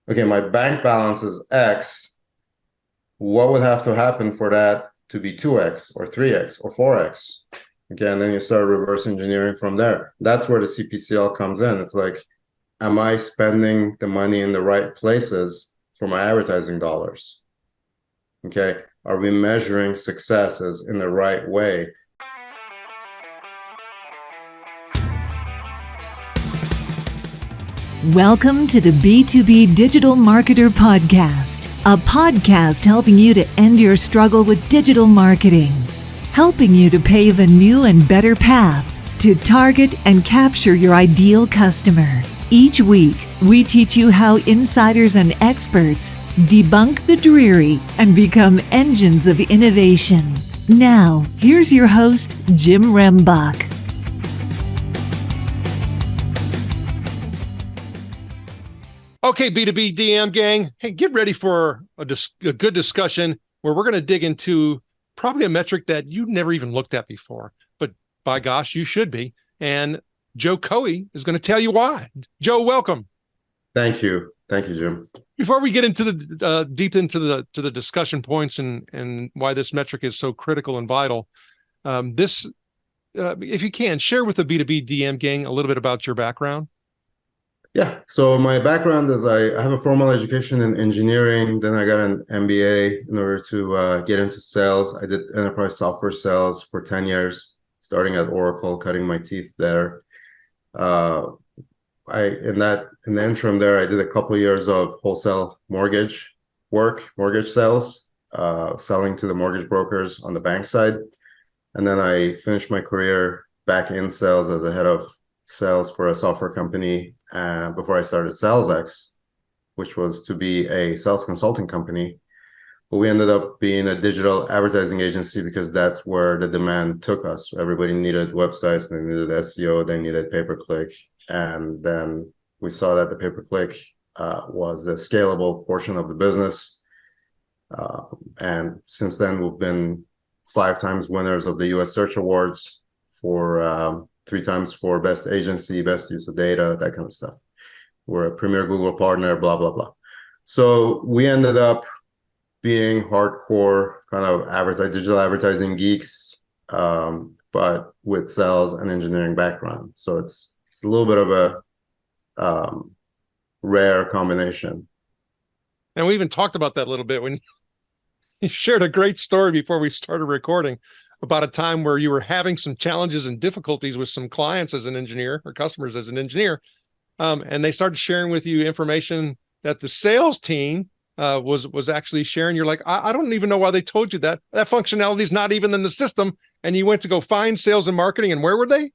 okay, my bank balance is X. What would have to happen for that to be 2X or 3X or 4X? Okay, and then you start reverse engineering from there. That's where the CPCL comes in. It's like, am I spending the money in the right places for my advertising dollars? Okay, are we measuring successes in the right way? Welcome to the B2B Digital Marketer Podcast, a podcast helping you to end your struggle with digital marketing, helping you to pave a new and better path to target and capture your ideal customer. Each week, we teach you how insiders and experts debunk the dreary and become engines of innovation. Now, here's your host, Jim Rembach. Okay, B2B DM gang, hey, get ready for a good discussion where we're going to dig into probably a metric that you've never even looked at before, but by gosh, you should be. And Joe Khoei is going to tell you why. Joe, welcome. Thank you. Thank you, Jim. Before we get into the deep into the discussion points and why this metric is so critical and vital, if you can, share with the B2B DM gang a little bit about your background. Yeah, so my background is I have a formal education in engineering. Then I got an MBA in order to get into sales. I did enterprise software sales for 10 years, starting at Oracle, cutting my teeth there. In the interim there, I did a couple of years of wholesale mortgage sales, selling to the mortgage brokers on the bank side. And then I finished my career back in sales as a head of sales for a software company before I started SalesX, which was to be a sales consulting company. But we ended up being a digital advertising agency because that's where the demand took us. Everybody needed websites, they needed SEO, they needed pay-per-click. And then we saw that the pay-per-click was the scalable portion of the business. And since then, we've been 5 times winners of the US Search Awards for 3 times for best agency, best use of data, that kind of stuff. We're a premier Google partner, blah, blah, blah. So we ended up being hardcore kind of digital advertising geeks, but with sales and engineering background. So it's a little bit of a rare combination. And we even talked about that a little bit when you shared a great story before we started recording about a time where you were having some challenges and difficulties with some clients as an engineer or customers as an engineer. And they started sharing with you information that the sales team was actually sharing. You're like, I don't even know why they told you that. That functionality is not even in the system. And you went to go find sales and marketing. And where were they?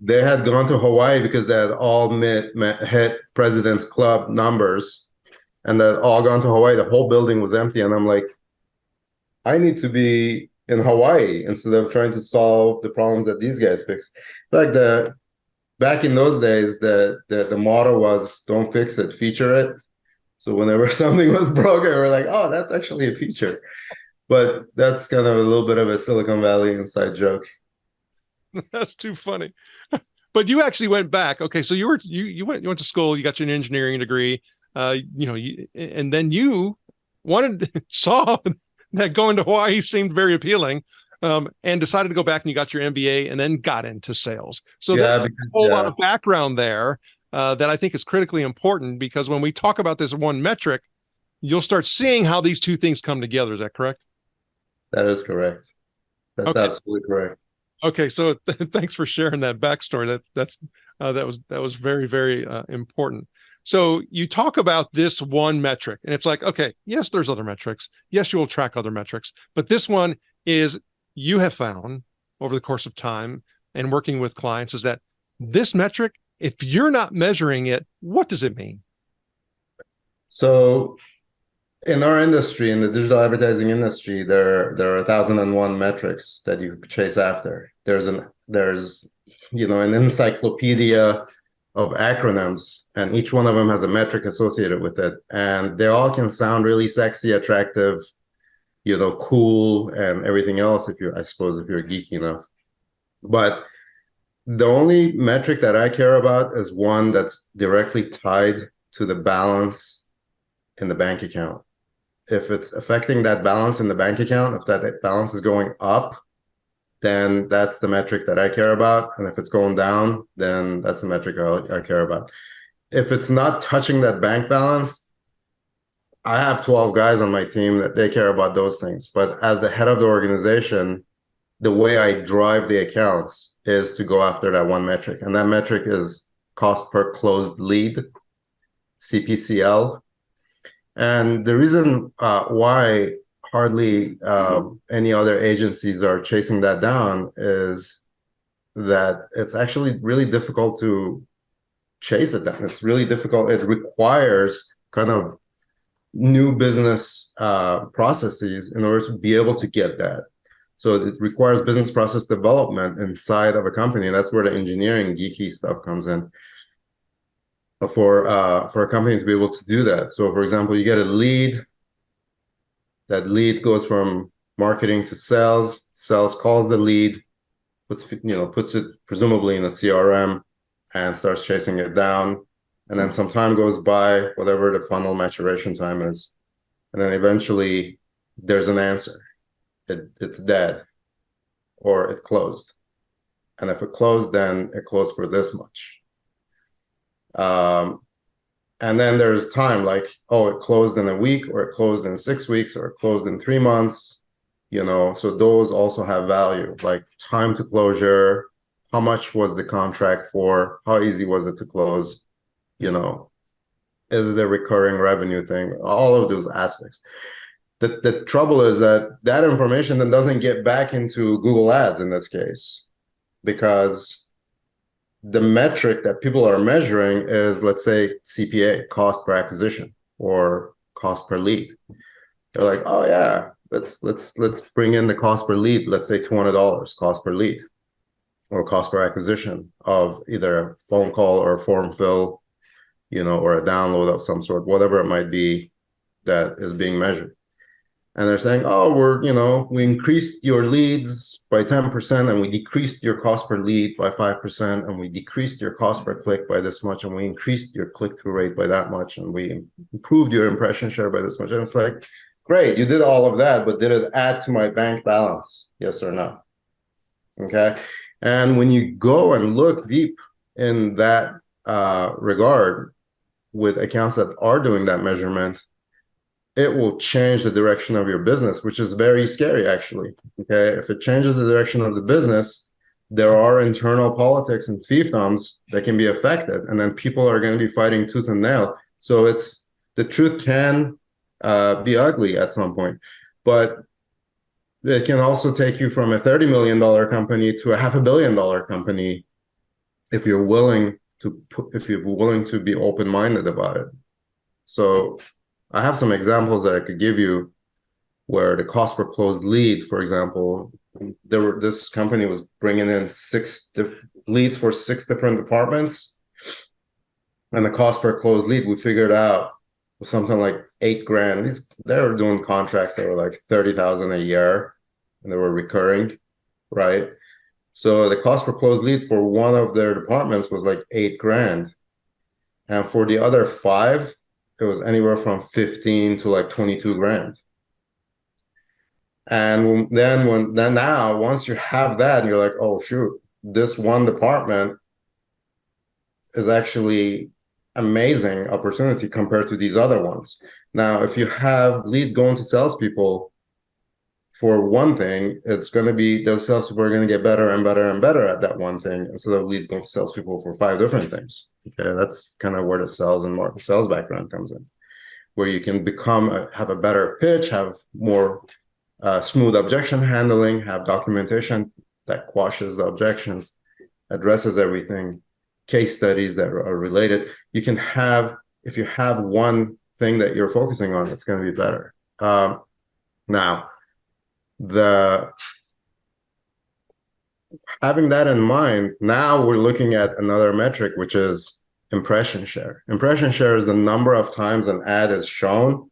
They had gone to Hawaii because they had all hit President's Club numbers, and they had all gone to Hawaii. The whole building was empty. And I'm like, I need to be in Hawaii instead of trying to solve the problems that these guys fix. Like back in those days, the motto was don't fix it, feature it. So whenever something was broken, we're like, oh, that's actually a feature. But that's kind of a little bit of a Silicon Valley inside joke. That's too funny. But you actually went back. Okay, so you went to school, you got your engineering degree, and then you saw that going to Hawaii seemed very appealing, and decided to go back and you got your MBA and then got into sales. So there's a whole lot of background there that I think is critically important, because when we talk about this one metric, you'll start seeing how these two things come together. Is that correct? That is correct. That's absolutely correct. Okay, so thanks for sharing that backstory. That was very, very important. So you talk about this one metric, and it's like, okay, yes, there's other metrics. Yes, you will track other metrics, but this one is, you have found over the course of time and working with clients, is that this metric, if you're not measuring it, what does it mean? So in our industry, in the digital advertising industry, there are 1,001 metrics that you chase after. There's an encyclopedia of acronyms, and each one of them has a metric associated with it, and they all can sound really sexy, attractive, cool, and everything else if you're geeky enough. But the only metric that I care about is one that's directly tied to the balance in the bank account. If it's affecting that balance in the bank account, if that balance is going up, then that's the metric that I care about. And if it's going down, then that's the metric I care about. If it's not touching that bank balance, I have 12 guys on my team that they care about those things. But as the head of the organization, the way I drive the accounts is to go after that one metric. And that metric is cost per closed lead, CPCL. And the reason why hardly any other agencies are chasing that down is that it's actually really difficult to chase it down. It's really difficult. It requires kind of new business processes in order to be able to get that. So it requires business process development inside of a company. That's where the engineering geeky stuff comes in for a company to be able to do that. So for example, you get a lead. That lead goes from marketing to sales. Sales calls the lead, puts it presumably in a CRM and starts chasing it down. And then some time goes by, whatever the funnel maturation time is. And then eventually there's an answer. It's dead or it closed. And if it closed, then it closed for this much. And then there's time like, oh, it closed in a week, or it closed in 6 weeks, or it closed in 3 months, so those also have value, like time to closure, how much was the contract for, how easy was it to close, is it a recurring revenue thing, all of those aspects. The trouble is that information then doesn't get back into Google Ads in this case, because the metric that people are measuring is, let's say, CPA, cost per acquisition, or cost per lead. They're like, oh yeah, let's bring in the cost per lead, let's say $200 cost per lead, or cost per acquisition of either a phone call or a form fill, or a download of some sort, whatever it might be that is being measured. And they're saying, oh, we increased your leads by 10%, and we decreased your cost per lead by 5%, and we decreased your cost per click by this much, and we increased your click-through rate by that much, and we improved your impression share by this much. And it's like, great, you did all of that, but did it add to my bank balance? Yes or no? Okay. And when you go and look deep in that regard with accounts that are doing that measurement, it will change the direction of your business, which is very scary, actually. Okay, if it changes the direction of the business, there are internal politics and fiefdoms that can be affected, and then people are going to be fighting tooth and nail. So the truth can be ugly at some point, but it can also take you from a $30 million company to a $500 million company if you're willing to be open-minded about it. So I have some examples that I could give you where the cost per closed lead, for example, this company was bringing in 6 leads for 6 different departments, and the cost per closed lead we figured out was something like $8,000. They were doing contracts that were like $30,000 a year, and they were recurring, right? So the cost per closed lead for one of their departments was like $8,000, and for the other 5. It was anywhere from 15 to like 22 grand. And then now, once you have that, and you're like, oh shoot, this one department is actually amazing opportunity compared to these other ones. Now, if you have leads going to salespeople for one thing, it's going to be those salespeople are going to get better and better and better at that one thing, instead of leads going to salespeople for 5 different things. Okay, that's kind of where the sales background comes in, where you can have a better pitch, have more smooth objection handling, have documentation that quashes the objections, addresses everything, case studies that are related. You can have, if you have one thing that you're focusing on, it's going to be better. Now, having that in mind, now we're looking at another metric, which is impression share. Impression share is the number of times an ad is shown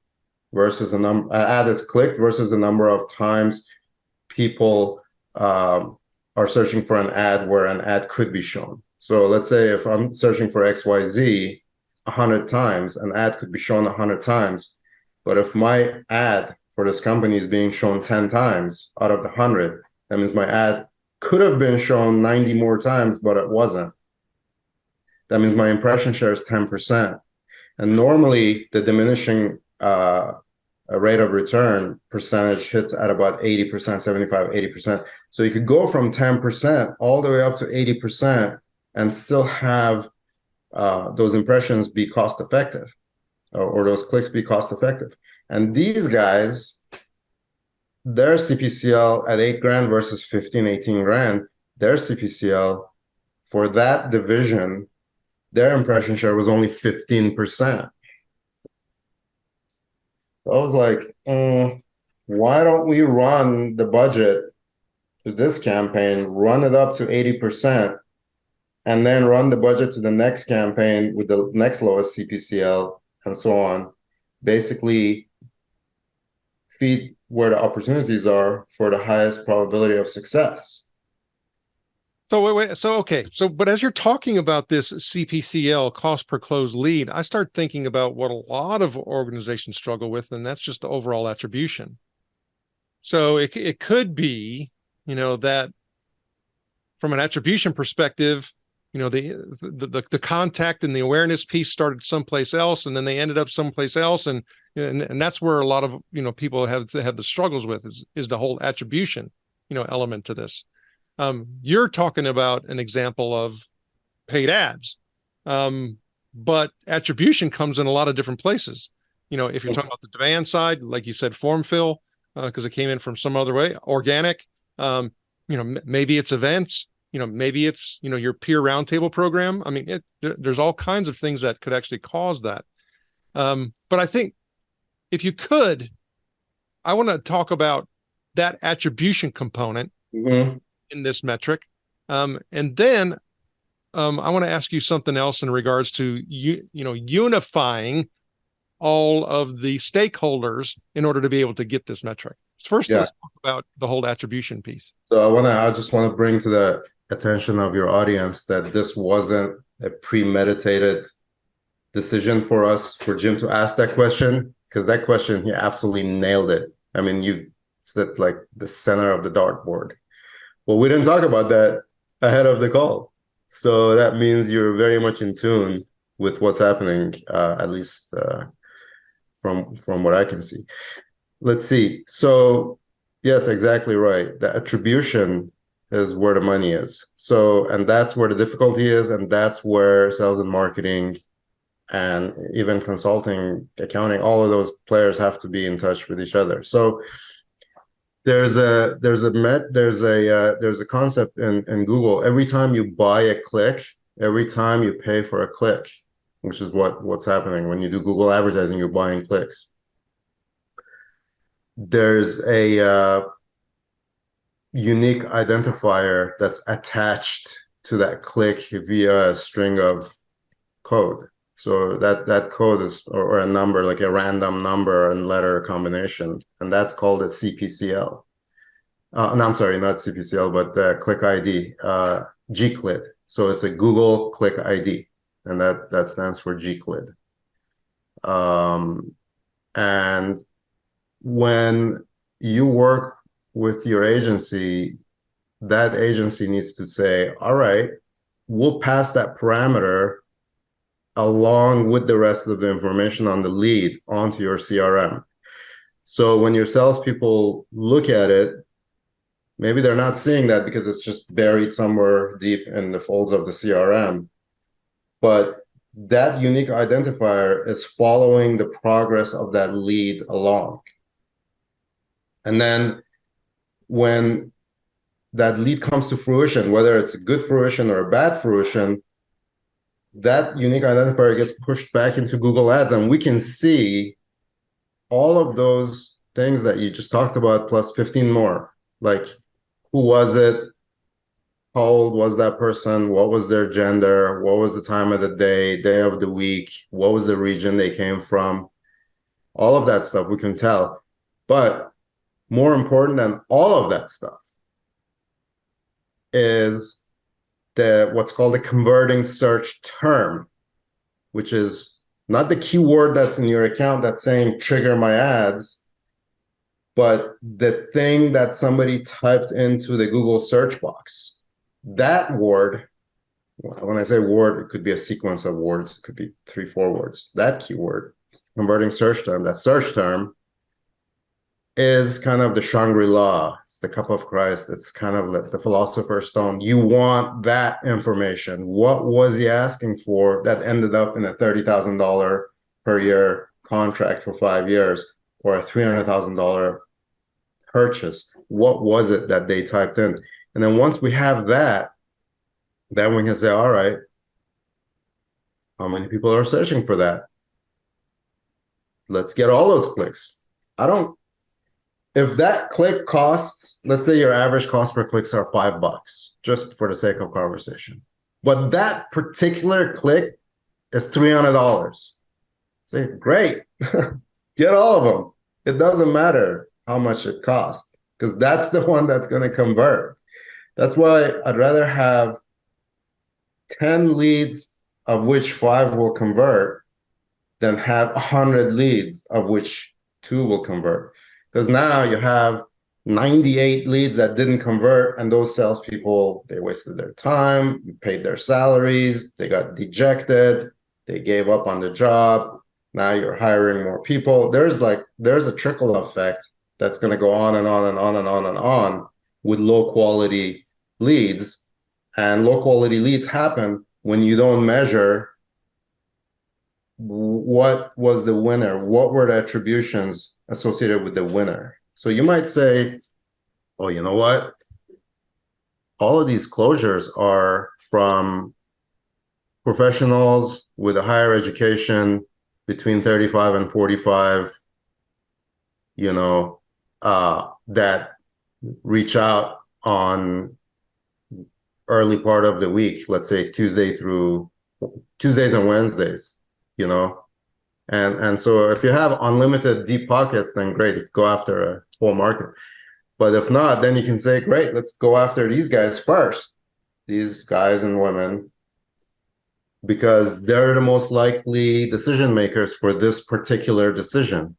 versus the ad is clicked versus the number of times people are searching for an ad where an ad could be shown. So let's say if I'm searching for XYZ 100 times, an ad could be shown 100 times. But if my ad for this company is being shown 10 times out of the 100, that means my ad could have been shown 90 more times, but it wasn't. That means my impression share is 10%. And normally the diminishing rate of return percentage hits at about 80%, 75, 80%. So you could go from 10% all the way up to 80% and still have those impressions be cost effective, or those clicks be cost effective. And these guys, their CPCL at 8 grand versus 15, 18 grand, their CPCL for that division, their impression share was only 15%. I was like, why don't we run the budget to this campaign, run it up to 80%, and then run the budget to the next campaign with the next lowest CPCL, and so on. Basically, feed where the opportunities are for the highest probability of success. So wait. So, okay. So, but as you're talking about this CPCL, cost per closed lead, I start thinking about what a lot of organizations struggle with, and that's just the overall attribution. So it could be, that from an attribution perspective, the contact and the awareness piece started someplace else, and then they ended up someplace else. And that's where a lot of, people have the struggles with is the whole attribution, element to this. You're talking about an example of paid ads, but attribution comes in a lot of different places. If you're talking about the demand side, like you said, form fill, because it came in from some other way, organic, maybe it's events, maybe it's, your peer roundtable program. I mean, there's all kinds of things that could actually cause that. But I think if you could, I want to talk about that attribution component in this metric. And then I want to ask you something else in regards to, unifying all of the stakeholders in order to be able to get this metric. So first, let's talk about the whole attribution piece. So I just want to bring to the attention of your audience that this wasn't a premeditated decision for Jim to ask that question, because that question, he absolutely nailed it. I mean, it's at like the center of the dartboard. Well, we didn't talk about that ahead of the call. So that means you're very much in tune with what's happening, at least from what I can see. Let's see. So yes, exactly right. The attribution is where the money is. So, and that's where the difficulty is, and that's where sales and marketing and even consulting, accounting, all of those players have to be in touch with each other. So there's a concept in Google. Every time you buy a click, every time you pay for a click, which is what's happening when you do Google advertising, you're buying clicks. There's a unique identifier that's attached to that click via a string of code. So that code is or a number, like a random number and letter combination, and that's called a CPCL. No, I'm sorry, not CPCL, but click ID, GCLID. So it's a Google Click ID, and that stands for GCLID. And when you work with your agency, that agency needs to say, all right, we'll pass that parameter along with the rest of the information on the lead onto your CRM. So when your salespeople look at it, maybe they're not seeing that because it's just buried somewhere deep in the folds of the CRM. But that unique identifier is following the progress of that lead along. And then when that lead comes to fruition, whether it's a good fruition or a bad fruition, that unique identifier gets pushed back into Google Ads, and we can see all of those things that you just talked about plus 15 more. Like, who was it? How old was that person? What was their gender? What was the time of the day of the week? What was the region they came from? All of that stuff we can tell. But more important than all of that stuff is what's called a converting search term, which is not the keyword that's in your account that's saying trigger my ads, but the thing that somebody typed into the Google search box. That word, when I say word, it could be a sequence of words. It could be 3-4 words. That keyword, converting search term, that search term is kind of the Shangri-La. It's the cup of Christ. It's kind of like the philosopher's stone. You want that information. What was he asking for that ended up in a $30,000 per year contract for 5 years or a $300,000 purchase? What was it that they typed in? And then once we have that, then we can say, all right, how many people are searching for that? Let's get all those clicks. If that click costs, let's say your average cost per clicks are $5, just for the sake of conversation. But that particular click is $300. Say, great, get all of them. It doesn't matter how much it costs, because that's the one that's going to convert. That's why I'd rather have 10 leads of which 5 will convert than have 100 leads of which 2 will convert. Because now you have 98 leads that didn't convert, and those salespeople, they wasted their time, you paid their salaries, they got dejected, they gave up on the job. Now you're hiring more people. There's a trickle effect that's going to go on and on and on and on and on with low quality leads. And low quality leads happen when you don't measure what was the winner, what were the attributions associated with the winner. So you might say, oh, you know what? All of these closures are from professionals with a higher education between 35 and 45, that reach out on early part of the week, let's say Tuesdays and Wednesdays, And so if you have unlimited deep pockets, then great, go after a whole market. But if not, then you can say, great, let's go after these guys first, these guys and women, because they're the most likely decision makers for this particular decision.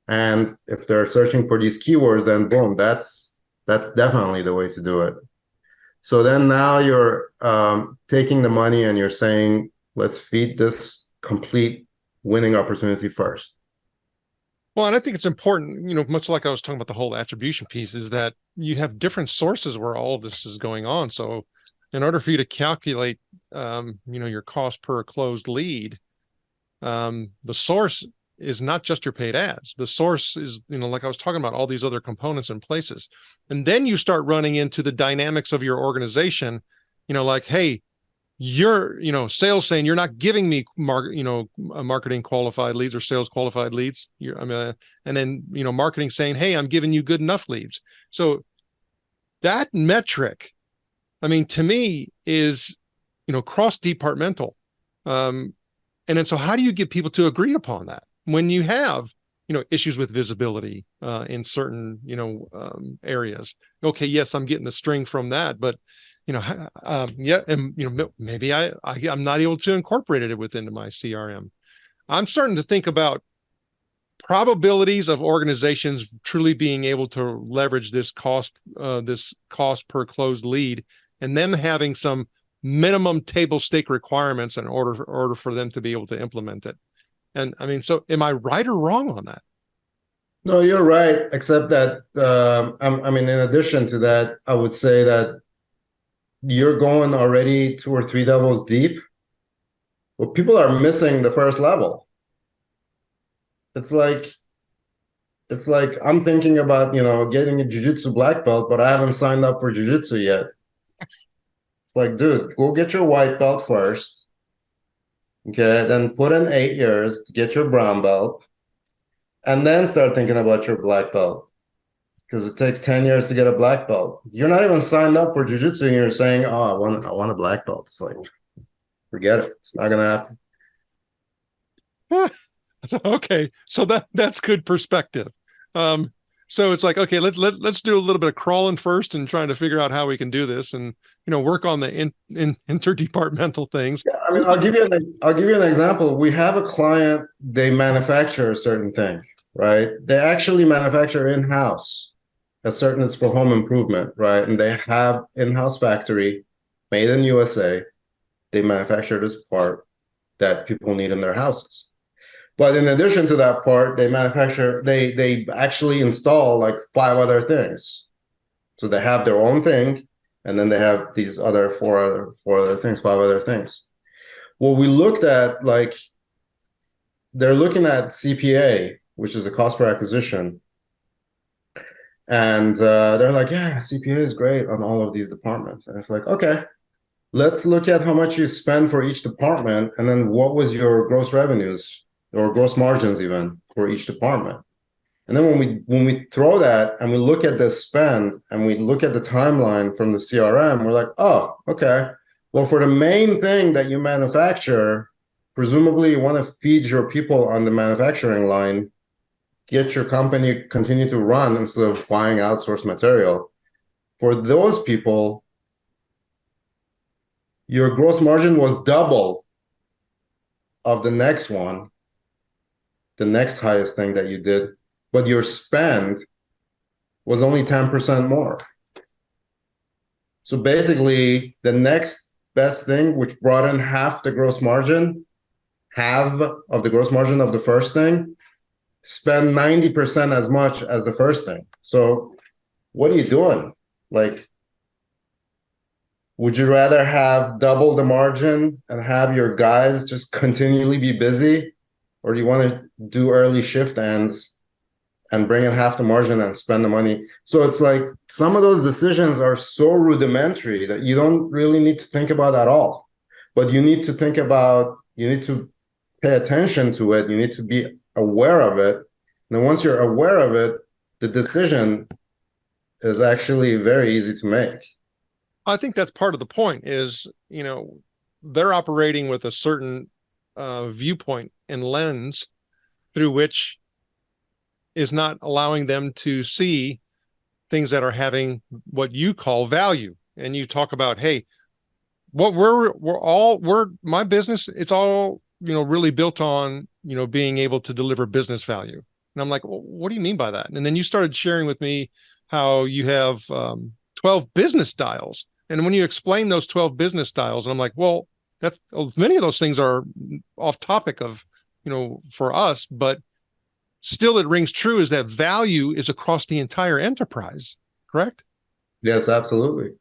And if they're searching for these keywords, then boom, that's definitely the way to do it. So then now you're taking the money and you're saying, let's feed this complete winning opportunity first. Well, and I think it's important, much like I was talking about the whole attribution piece, is that you have different sources where all of this is going on. So in order for you to calculate, your cost per closed lead, the source is not just your paid ads. The source is, like I was talking about, all these other components and places. And then you start running into the dynamics of your organization, like, hey, you're, sales saying you're not giving me marketing qualified leads or sales qualified leads. And then, marketing saying, hey, I'm giving you good enough leads. So that metric, to me is, cross-departmental. And then, so how do you get people to agree upon that when you have, issues with visibility in certain, areas? Okay, yes, I'm getting the string from that, but maybe I'm not able to incorporate it within my CRM. I'm starting to think about probabilities of organizations truly being able to leverage this cost per closed lead, and them having some minimum table stake requirements in order for them to be able to implement it. And so am I right or wrong on that? No, you're right, except that in addition to that, I would say that you're going already 2 or 3 levels deep. Well, people are missing the first level. It's like I'm thinking about, getting a jiu-jitsu black belt, but I haven't signed up for jiu-jitsu yet. It's like, dude, go get your white belt first. Okay, then put in 8 years to get your brown belt, and then start thinking about your black belt. Because it takes 10 years to get a black belt. You're not even signed up for jiu-jitsu and you're saying, oh, I want a black belt. It's like, forget it. It's not going to happen. Okay. So that's good perspective. So it's like, okay, let's do a little bit of crawling first and trying to figure out how we can do this, and work on the interdepartmental things. Yeah, I mean, I'll give you an example. We have a client, they manufacture a certain thing, right? They actually manufacture in-house a certain, it's for home improvement, right? And they have in-house factory made in USA. They manufacture this part that people need in their houses. But in addition to that part, they actually install like 5 other things. So they have their own thing, and then they have these other four other things, 5 other things. Well, we looked at, like, they're looking at CPA, which is the cost per acquisition. And they're like, yeah, CPA is great on all of these departments. And it's like, okay, let's look at how much you spend for each department. And then what was your gross revenues or gross margins even for each department. And then when we throw that and we look at the spend and we look at the timeline from the CRM, we're like, oh, okay. Well, for the main thing that you manufacture, presumably you want to feed your people on the manufacturing line, get your company continue to run instead of buying outsourced material. For those people, your gross margin was double of the next one, the next highest thing that you did, but your spend was only 10% more. So basically, the next best thing, which brought in half the gross margin, half of the gross margin of the first thing, spend 90% as much as the first thing. So what are you doing? Like, would you rather have double the margin and have your guys just continually be busy? Or do you want to do early shift ends and bring in half the margin and spend the money? So it's like some of those decisions are so rudimentary that you don't really need to think about at all. But you need to think about, you need to pay attention to it. You need to be aware of it. And then once you're aware of it, the decision is actually very easy to make. I think that's part of the point is, they're operating with a certain viewpoint and lens through which is not allowing them to see things that are having what you call value. And you talk about, hey, what we're my business, it's all, really built on, being able to deliver business value. And I'm like, well, what do you mean by that? And then you started sharing with me how you have 12 business dials. And when you explain those 12 business dials, and I'm like, well, many of those things are off topic of, for us, but still it rings true is that value is across the entire enterprise, correct? Yes, absolutely.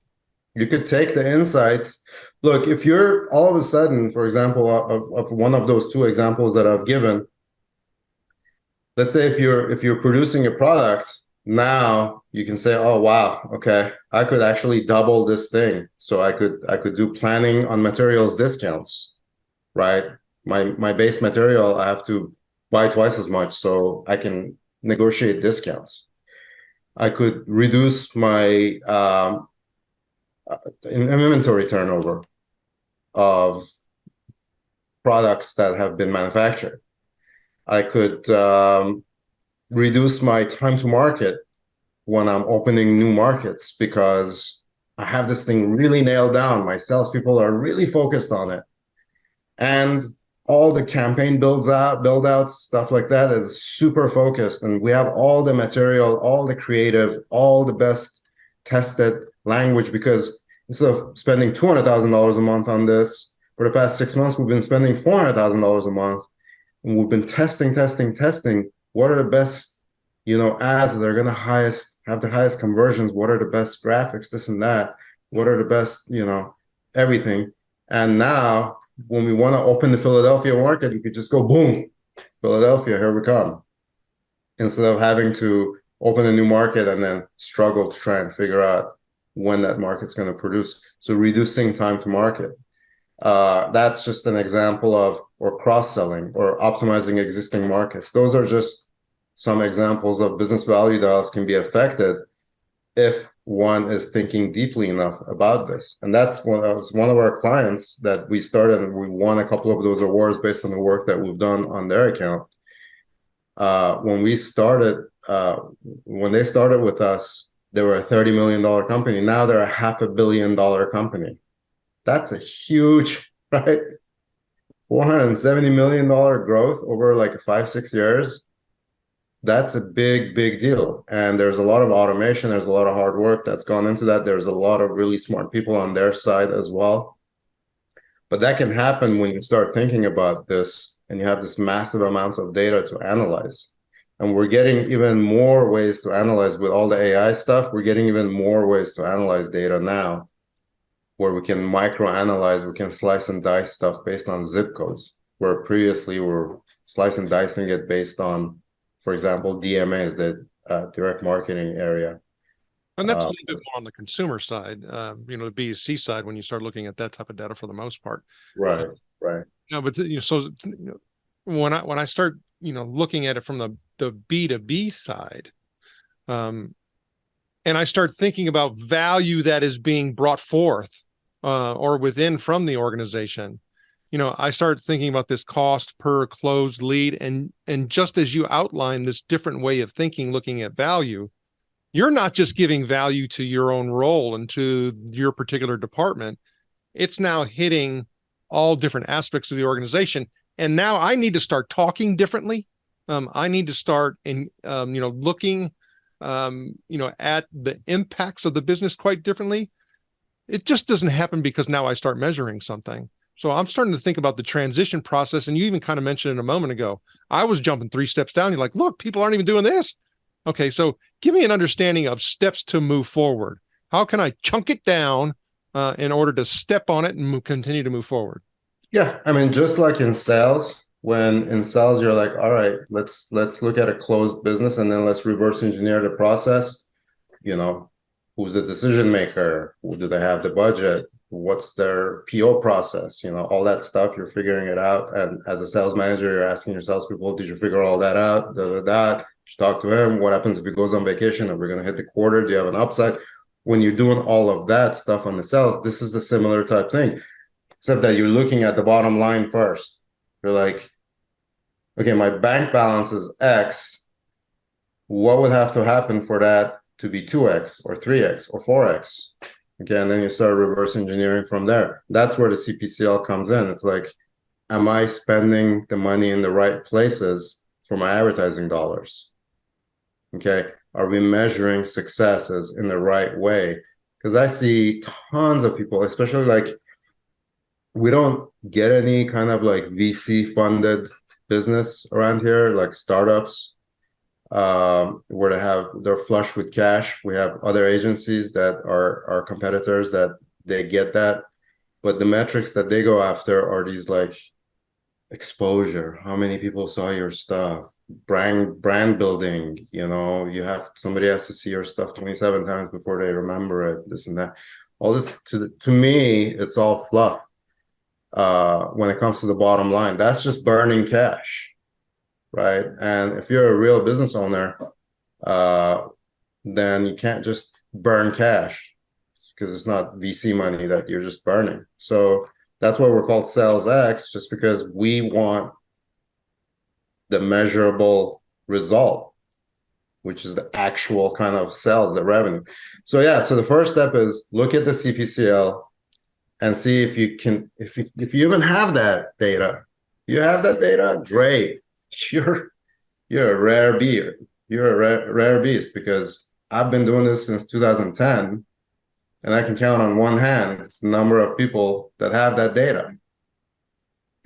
You could take the insights. Look, if you're all of a sudden, for example, of one of those two examples that I've given, let's say if you're producing a product, now you can say, oh wow, okay, I could actually double this thing. So I could do planning on materials discounts, right? My base material, I have to buy twice as much, so I can negotiate discounts. I could reduce my inventory turnover of products that have been manufactured. I could reduce my time to market when I'm opening new markets because I have this thing really nailed down. My salespeople are really focused on it. And all the campaign build outs, stuff like that is super focused. And we have all the material, all the creative, all the best tested language, because instead of spending $200,000 a month on this, for the past 6 months, we've been spending $400,000 a month. And we've been testing. What are the best, ads that are going to have the highest conversions? What are the best graphics, this and that? What are the best, everything? And now when we want to open the Philadelphia market, we could just go, boom, Philadelphia, here we come. Instead of having to open a new market and then struggle to try and figure out when that market's going to produce. So reducing time to market. That's just an example of, or cross-selling or optimizing existing markets. Those are just some examples of business value dials can be affected if one is thinking deeply enough about this. And that's one of our clients that we started, and we won a couple of those awards based on the work that we've done on their account. when we started, when they started with us, they were a $30 million company. Now they're a $500 million company. That's a huge, right? $470 million growth over like 5-6 years. That's a big, big deal. And there's a lot of automation. There's a lot of hard work that's gone into that. There's a lot of really smart people on their side as well. But that can happen when you start thinking about this and you have this massive amounts of data to analyze. And we're getting even more ways to analyze with all the AI stuff. We're getting even more ways to analyze data now, where we can micro-analyze, we can slice and dice stuff based on zip codes, where previously we're slicing and dicing it based on, for example, DMAs, the direct marketing area. And that's a little bit more on the consumer side, the B2C side, when you start looking at that type of data for the most part. Right, right. No, but when I start, looking at it from the B2B side, and I start thinking about value that is being brought forth or within from the organization, I start thinking about this cost per closed lead. And just as you outline this different way of thinking, looking at value, you're not just giving value to your own role and to your particular department. It's now hitting all different aspects of the organization. And now I need to start talking differently. I need to start looking, at the impacts of the business quite differently. It just doesn't happen because now I start measuring something. So I'm starting to think about the transition process. And you even kind of mentioned it a moment ago. I was jumping 3 steps down. You're like, look, people aren't even doing this. Okay, so give me an understanding of steps to move forward. How can I chunk it down in order to step on it and continue to move forward? Yeah, I mean, just like in sales, when in sales you're like, all right, let's look at a closed business and then let's reverse engineer the process. Who's the decision maker? Who do they have the budget? What's their PO process? All that stuff, you're figuring it out. And as a sales manager, you're asking your salespeople, did you figure all that out? Talk to him. What happens if he goes on vacation? Are we going to hit the quarter? Do you have an upside? When you're doing all of that stuff on the sales, this is a similar type thing, except that you're looking at the bottom line first. You're like, okay, my bank balance is X. What would have to happen for that to be 2X or 3X or 4X? Okay, and then you start reverse engineering from there. That's where the CPCL comes in. It's like, am I spending the money in the right places for my advertising dollars? Okay, are we measuring successes in the right way? Because I see tons of people, especially like, we don't get any kind of like VC funded business around here, like startups, where they're flush with cash. We have other agencies that are our competitors that they get that, but the metrics that they go after are these like exposure, how many people saw your stuff, brand building. Somebody has to see your stuff 27 times before they remember it, this and that. All this, to me, it's all fluff. When it comes to the bottom line, that's just burning cash, right? And if you're a real business owner, then you can't just burn cash, because it's not VC money that you're just burning. So that's why we're called Sales X, just because we want the measurable result, which is the actual kind of sales, the revenue. So yeah, so the first step is look at the CPCL and see if you even have that data. You have that data, great. You're a rare beast. You're a rare beast, because I've been doing this since 2010, and I can count on one hand the number of people that have that data,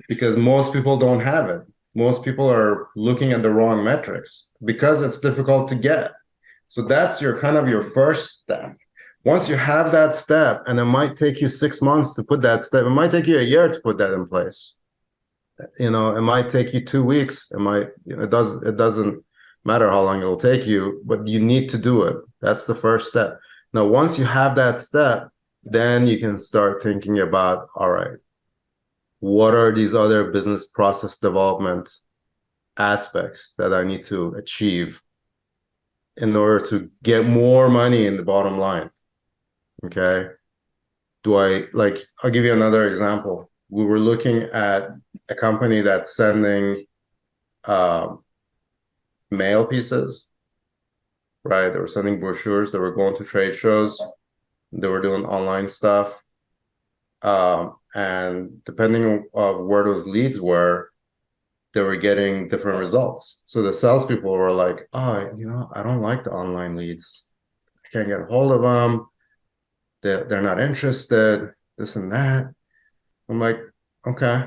because most people don't have it. Most people are looking at the wrong metrics because it's difficult to get. So that's your first step. Once you have that step, and it might take you 6 months to put that step, it might take you a year to put that in place. It might take you 2 weeks. It doesn't matter how long it'll take you, but you need to do it. That's the first step. Now, once you have that step, then you can start thinking about, all right, what are these other business process development aspects that I need to achieve in order to get more money in the bottom line? Okay. I'll give you another example. We were looking at a company that's sending mail pieces, right? They were sending brochures, they were going to trade shows, they were doing online stuff. And depending on where those leads were, they were getting different results. So the salespeople were like, oh, I don't like the online leads. I can't get a hold of them. They're not interested, this and that. I'm like, okay,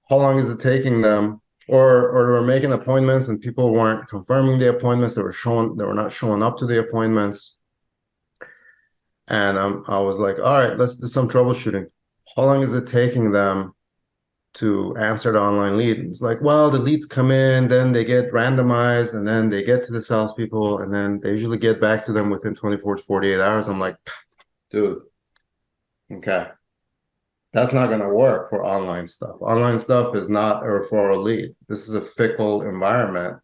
how long is it taking them? Or they were making appointments and people weren't confirming the appointments. They were not showing up to the appointments. And I was like, all right, let's do some troubleshooting. How long is it taking them to answer the online lead? It's like, well, the leads come in, then they get randomized, and then they get to the salespeople, and then they usually get back to them within 24 to 48 hours. I'm like, dude, okay. That's not going to work for online stuff. Online stuff is not a referral lead. This is a fickle environment.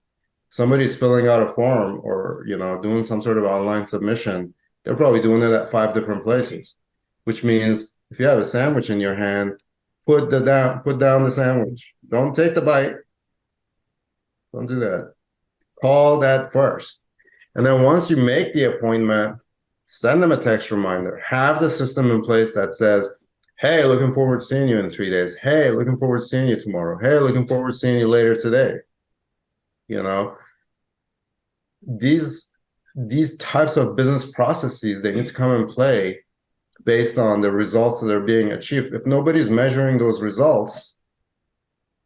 Somebody's filling out a form or, doing some sort of online submission. They're probably doing it at 5 different places, which means if you have a sandwich in your hand, put down the sandwich. Don't take the bite. Don't do that. Call that first. And then once you make the appointment, send them a text reminder. Have the system in place that says, hey, looking forward to seeing you in 3 days. Hey, looking forward to seeing you tomorrow. Hey, looking forward to seeing you later today. These types of business processes, they need to come and play based on the results that are being achieved. If nobody's measuring those results,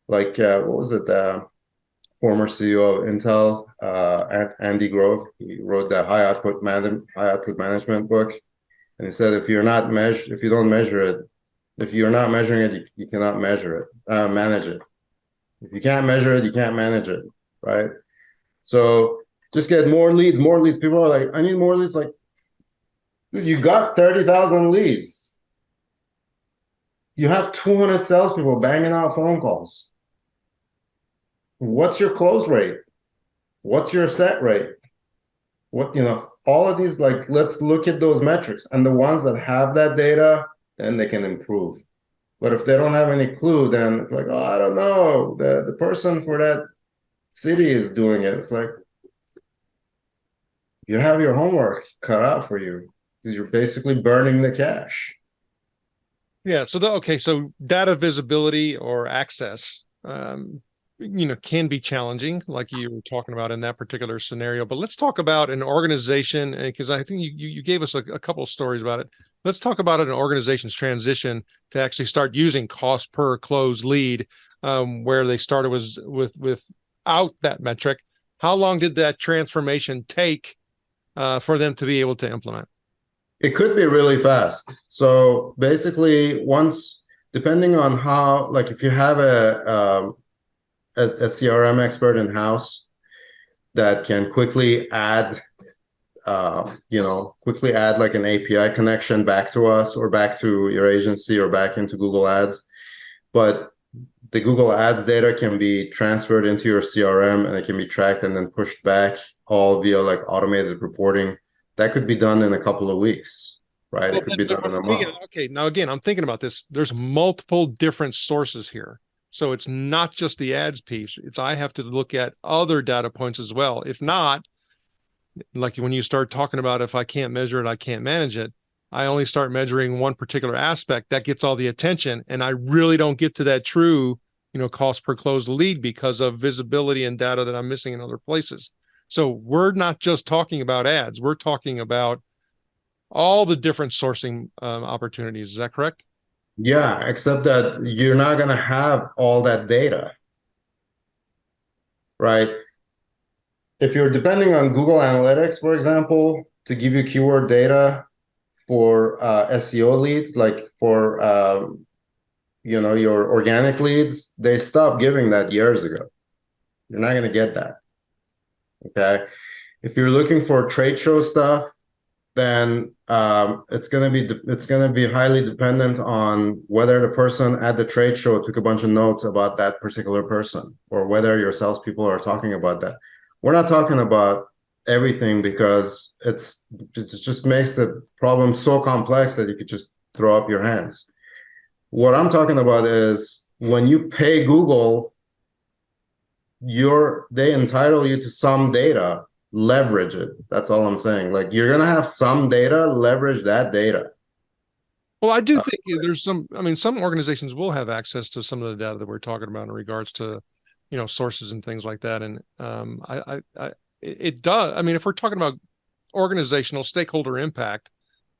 like what was it, former CEO of Intel, Andy Grove, he wrote the high output management book, and he said if you're not measuring it, you cannot manage it. If you can't measure it, you can't manage it, right? So just get more leads. People are like, I need more leads. Like, dude, you got 30,000 leads. You have 200 salespeople banging out phone calls. What's your close rate? What's your set rate? All of these, like, let's look at those metrics. And the ones that have that data, then they can improve. But if they don't have any clue, then it's like, oh, I don't know. The person for that city is doing it. It's like, you have your homework cut out for you because you're basically burning the cash. Yeah. So data visibility or access, can be challenging, like you were talking about in that particular scenario. But let's talk about an organization, because I think you gave us a couple of stories about it. Let's talk about an organization's transition to actually start using cost per closed lead, where they started without that metric. How long did that transformation take for them to be able to implement? It could be really fast. So basically, depending on how, like if you have a CRM expert in house that can quickly add like an API connection back to us or back to your agency or back into Google Ads. But the Google Ads data can be transferred into your CRM and it can be tracked and then pushed back all via like automated reporting. That could be done in a couple of weeks, right? It could be done in a month. Okay, now again, I'm thinking about this. There's multiple different sources here. So it's not just the ads piece. I have to look at other data points as well. If not, like when you start talking about if I can't measure it, I can't manage it. I only start measuring one particular aspect that gets all the attention. And I really don't get to that true, cost per closed lead because of visibility and data that I'm missing in other places. So we're not just talking about ads. We're talking about all the different sourcing opportunities. Is that correct? Yeah, except that you're not going to have all that data, right? If you're depending on Google Analytics, for example, to give you keyword data for SEO leads, like for your organic leads, they stopped giving that years ago. You're not going to get that. Okay. If you're looking for trade show stuff, then it's going to be highly dependent on whether the person at the trade show took a bunch of notes about that particular person or whether your salespeople are talking about that. We're not talking about everything because it just makes the problem so complex that you could just throw up your hands. What I'm talking about is when you pay Google, they entitle you to some data, leverage it. That's all I'm saying. Like, you're gonna have some data, leverage that data. Well, I do think there's some, I mean, some organizations will have access to some of the data that we're talking about in regards to, sources and things like that. And it does. I mean, if we're talking about organizational stakeholder impact,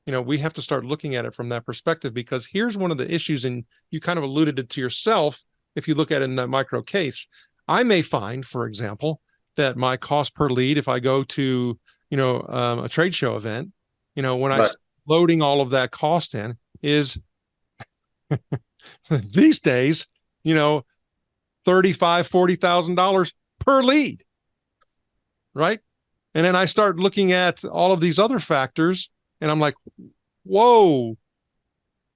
we have to start looking at it from that perspective, because here's one of the issues, and you kind of alluded it to yourself. If you look at it in that micro case, I may find, for example, that my cost per lead, if I go to, a trade show event, when I start loading all of that cost in, is these days, $35,000-$40,000 per lead, right? And then I start looking at all of these other factors, and I'm like, whoa,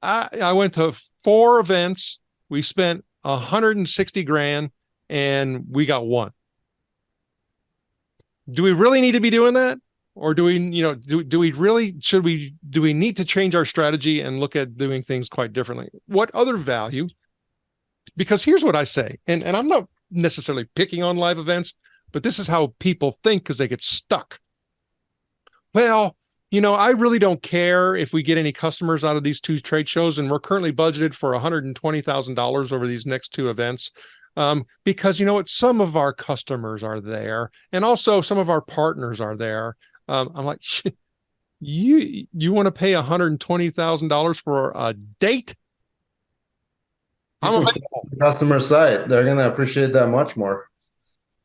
I went to 4 events. We spent 160 grand and we got 1. Do we really need to be doing that? Or do we, do we really, do we need to change our strategy and look at doing things quite differently? What other value? Because here's what I say, and I'm not necessarily picking on live events, but this is how people think because they get stuck. Well, I really don't care if we get any customers out of these 2 trade shows, and we're currently budgeted for $120,000 over these next 2 events. Because some of our customers are there, and also some of our partners are there. I'm like, you want to pay $120,000 for a date? I'm available. Customer side, they're gonna appreciate that much more.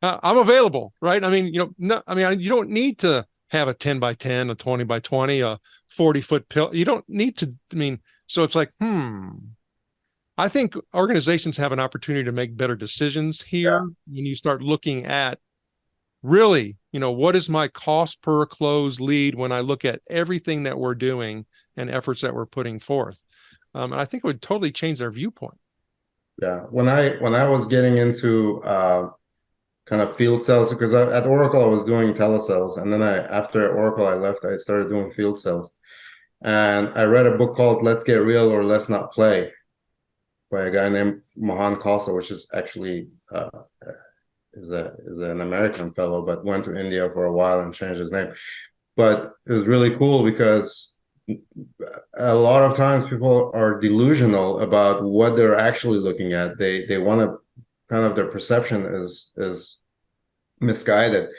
I'm available, right? I mean, you don't need to have a 10 by 10, a 20 by 20, a 40-foot pill. You don't need to. I mean, so it's like, I think organizations have an opportunity to make better decisions here when you start looking at really, what is my cost per close lead when I look at everything that we're doing and efforts that we're putting forth. And I think it would totally change their viewpoint. Yeah. When I was getting into kind of field sales, because at Oracle I was doing telesales, and then after Oracle I left, I started doing field sales. And I read a book called Let's Get Real or Let's Not Play by a guy named Mohan Khalsa, which is actually is an American fellow, but went to India for a while and changed his name. But it was really cool because a lot of times people are delusional about what they're actually looking at. They want to kind of, their perception is misguided.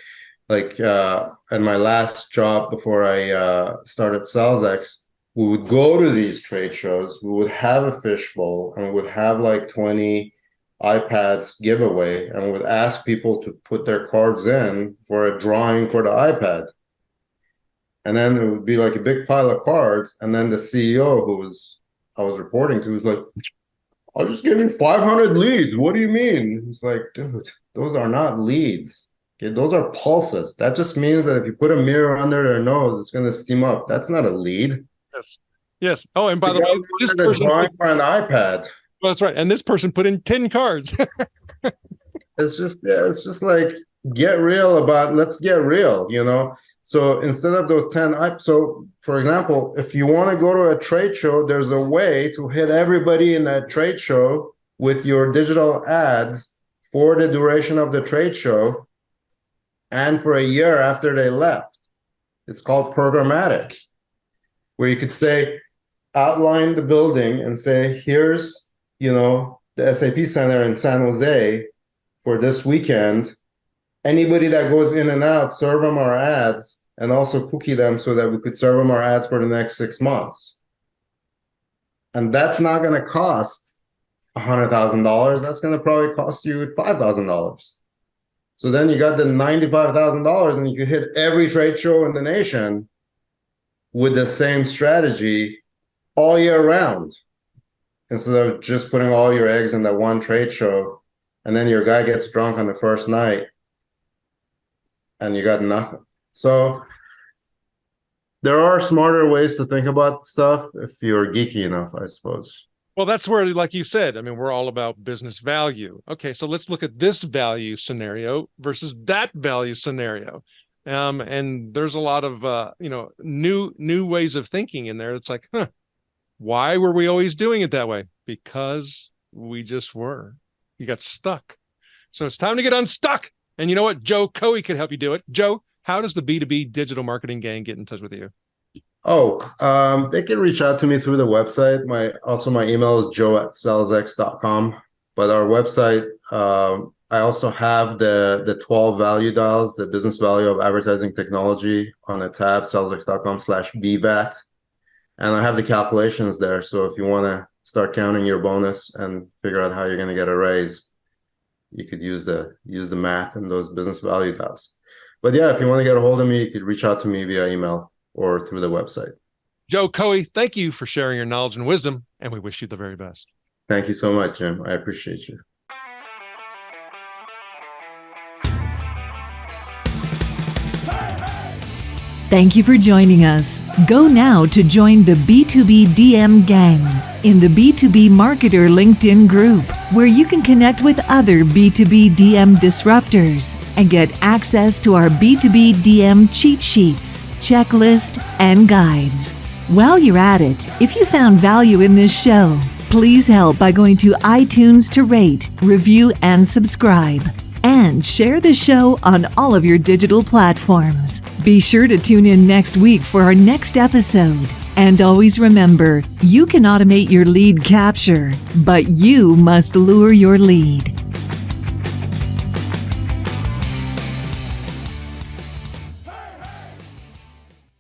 Like in my last job before I started SalesX, we would go to these trade shows, we would have a fishbowl, and we would have like 20 iPads giveaway, and we would ask people to put their cards in for a drawing for the iPad. And then it would be like a big pile of cards, and then the CEO I was reporting to was like, I'll just give you 500 leads. What do you mean? It's like, dude, those are not leads. Okay, those are pulses. That just means that if you put a mirror under their nose, it's going to steam up. That's not a lead. Yes. Oh, and by the way, this person drawing for an iPad. Well, that's right. And this person put in 10 cards. It's just like, get real about, let's get real, So instead of those 10, so for example, if you want to go to a trade show, there's a way to hit everybody in that trade show with your digital ads for the duration of the trade show and for a year after they left. It's called programmatic, where you could say, outline the building and say, here's, the SAP Center in San Jose for this weekend. Anybody that goes in and out, serve them our ads, and also cookie them so that we could serve them our ads for the next 6 months. And that's not going to cost $100,000. That's going to probably cost you $5,000. So then you got the $95,000, and you could hit every trade show in the nation with the same strategy all year round, instead of just putting all your eggs in that one trade show, and then your guy gets drunk on the first night and you got nothing. So there are smarter ways to think about stuff if you're geeky enough, I suppose. Well, that's where, like you said, I mean, we're all about business value. Okay, so let's look at this value scenario versus that value scenario. And there's a lot of new ways of thinking in there. It's like, why were we always doing it that way? Because we just were. You got stuck. So it's time to get unstuck. And you know what? Joe Khoei can help you do it. Joe, how does the B2B digital marketing gang get in touch with you? They can reach out to me through the website. My email is joe@salesx.com. But our website, I also have the 12 value dials, the business value of advertising technology on a tab, salesx.com/BVAT. And I have the calculations there. So if you want to start counting your bonus and figure out how you're going to get a raise, you could use the math and those business value dials. But yeah, if you want to get a hold of me, you could reach out to me via email or through the website. Joe Khoei, thank you for sharing your knowledge and wisdom, and we wish you the very best. Thank you so much, Jim. I appreciate you. Thank you for joining us. Go now to join the B2B DM gang in the B2B Marketer LinkedIn group, where you can connect with other B2B DM disruptors and get access to our B2B DM cheat sheets, checklist, and guides. While you're at it, if you found value in this show, please help by going to iTunes to rate, review, and subscribe. And share the show on all of your digital platforms. Be sure to tune in next week for our next episode. And always remember, you can automate your lead capture, but you must lure your lead.